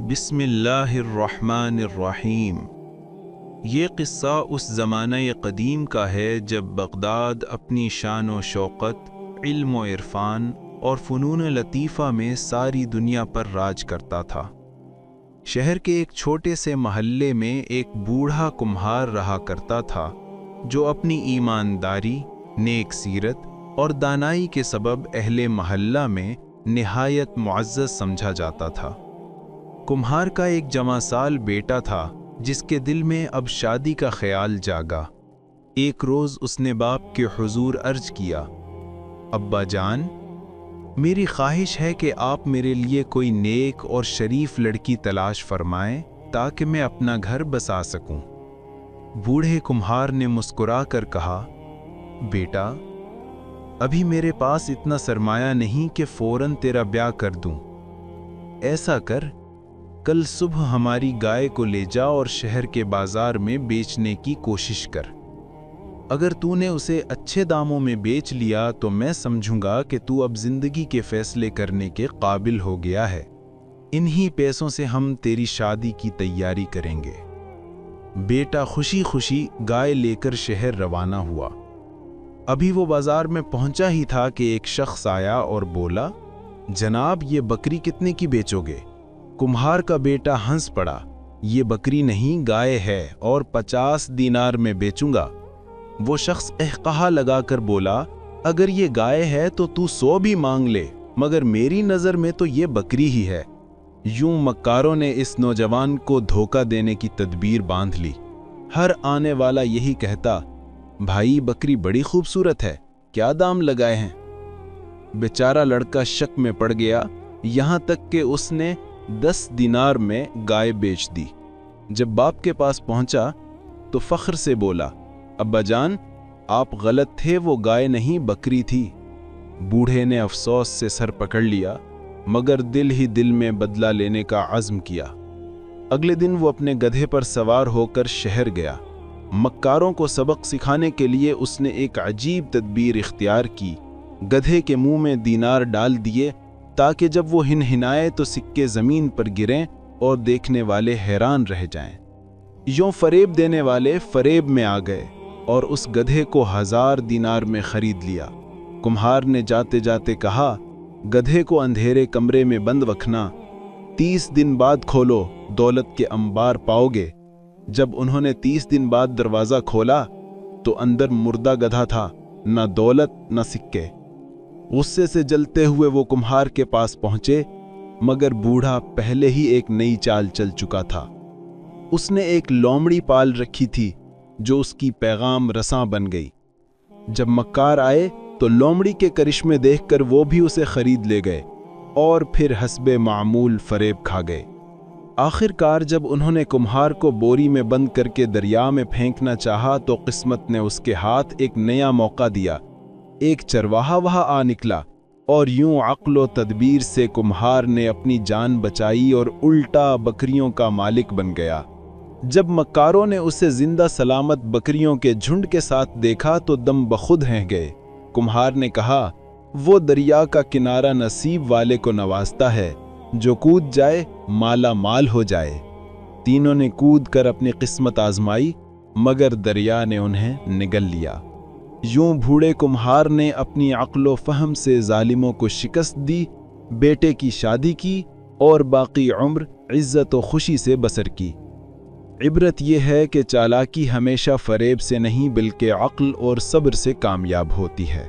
بسم اللہ الرحمن الرحیم۔ یہ قصہ اس زمانہ قدیم کا ہے جب بغداد اپنی شان و شوقت، علم و عرفان اور فنون لطیفہ میں ساری دنیا پر راج کرتا تھا۔ شہر کے ایک چھوٹے سے محلے میں ایک بوڑھا کمہار رہا کرتا تھا جو اپنی ایمانداری، نیک سیرت اور دانائی کے سبب اہل محلہ میں نہایت معزز سمجھا جاتا تھا۔ کمہار کا ایک جوان سال بیٹا تھا جس کے دل میں اب شادی کا خیال جاگا۔ ایک روز اس نے باپ کے حضور عرض کیا، ابا جان، میری خواہش ہے کہ آپ میرے لیے کوئی نیک اور شریف لڑکی تلاش فرمائیں تاکہ میں اپنا گھر بسا سکوں۔ بوڑھے کمہار نے مسکرا کر کہا، بیٹا، ابھی میرے پاس اتنا سرمایہ نہیں کہ فوراً تیرا بیاہ کر دوں۔ ایسا کر، کل صبح ہماری گائے کو لے جا اور شہر کے بازار میں بیچنے کی کوشش کر۔ اگر تو نے اسے اچھے داموں میں بیچ لیا تو میں سمجھوں گا کہ تو اب زندگی کے فیصلے کرنے کے قابل ہو گیا ہے۔ انہی پیسوں سے ہم تیری شادی کی تیاری کریں گے۔ بیٹا خوشی خوشی گائے لے کر شہر روانہ ہوا۔ ابھی وہ بازار میں پہنچا ہی تھا کہ ایک شخص آیا اور بولا، جناب، یہ بکری کتنے کی بیچو گے؟ کمہار کا بیٹا ہنس پڑا، یہ بکری نہیں، گائے ہے اور 50 دینار میں بیچوں گا۔ وہ شخص قہقہا لگا کر بولا، اگر یہ گائے ہے تو 100 بھی مانگ لے، مگر میری نظر میں تو یہ بکری ہی ہے۔ یوں مکاروں نے اس نوجوان کو دھوکہ دینے کی تدبیر باندھ لی۔ ہر آنے والا یہی کہتا، بھائی بکری بڑی خوبصورت ہے، کیا دام لگائے ہیں؟ بیچارہ لڑکا شک میں پڑ گیا، یہاں تک کہ اس نے 10 دینار میں گائے بیچ دی۔ جب باپ کے پاس پہنچا تو فخر سے بولا، ابا جان، آپ غلط تھے، وہ گائے نہیں بکری تھی۔ بوڑھے نے افسوس سے سر پکڑ لیا، مگر دل ہی دل میں بدلہ لینے کا عزم کیا۔ اگلے دن وہ اپنے گدھے پر سوار ہو کر شہر گیا۔ مکاروں کو سبق سکھانے کے لیے اس نے ایک عجیب تدبیر اختیار کی۔ گدھے کے منہ میں دینار ڈال دیے تاکہ جب وہ ہنہنائے تو سکے زمین پر گریں اور دیکھنے والے حیران رہ جائیں۔ یوں فریب دینے والے فریب میں آ گئے اور اس گدھے کو 1000 دینار میں خرید لیا۔ کمہار نے جاتے جاتے کہا، گدھے کو اندھیرے کمرے میں بند رکھنا، 30 دن بعد کھولو، دولت کے انبار پاؤ گے۔ جب انہوں نے 30 دن بعد دروازہ کھولا تو اندر مردہ گدھا تھا، نہ دولت نہ سکے۔ غصے سے جلتے ہوئے وہ کمہار کے پاس پہنچے، مگر بوڑھا پہلے ہی ایک نئی چال چل چکا تھا۔ اس نے ایک لومڑی پال رکھی تھی جو اس کی پیغام رساں بن گئی۔ جب مکار آئے تو لومڑی کے کرشمے دیکھ کر وہ بھی اسے خرید لے گئے اور پھر حسب معمول فریب کھا گئے۔ آخر کار جب انہوں نے کمہار کو بوری میں بند کر کے دریا میں پھینکنا چاہا تو قسمت نے اس کے ہاتھ ایک نیا موقع دیا۔ ایک چرواہا وہاں آ نکلا اور یوں عقل و تدبیر سے کمہار نے اپنی جان بچائی اور الٹا بکریوں کا مالک بن گیا۔ جب مکاروں نے اسے زندہ سلامت بکریوں کے جھنڈ کے ساتھ دیکھا تو دم بخود ہیں گئے۔ کمہار نے کہا، وہ دریا کا کنارہ نصیب والے کو نوازتا ہے، جو کود جائے مالا مال ہو جائے۔ تینوں نے کود کر اپنی قسمت آزمائی، مگر دریا نے انہیں نگل لیا۔ یوں بوڑھے کمہار نے اپنی عقل و فہم سے ظالموں کو شکست دی، بیٹے کی شادی کی اور باقی عمر عزت و خوشی سے بسر کی۔ عبرت یہ ہے کہ چالاکی ہمیشہ فریب سے نہیں بلکہ عقل اور صبر سے کامیاب ہوتی ہے۔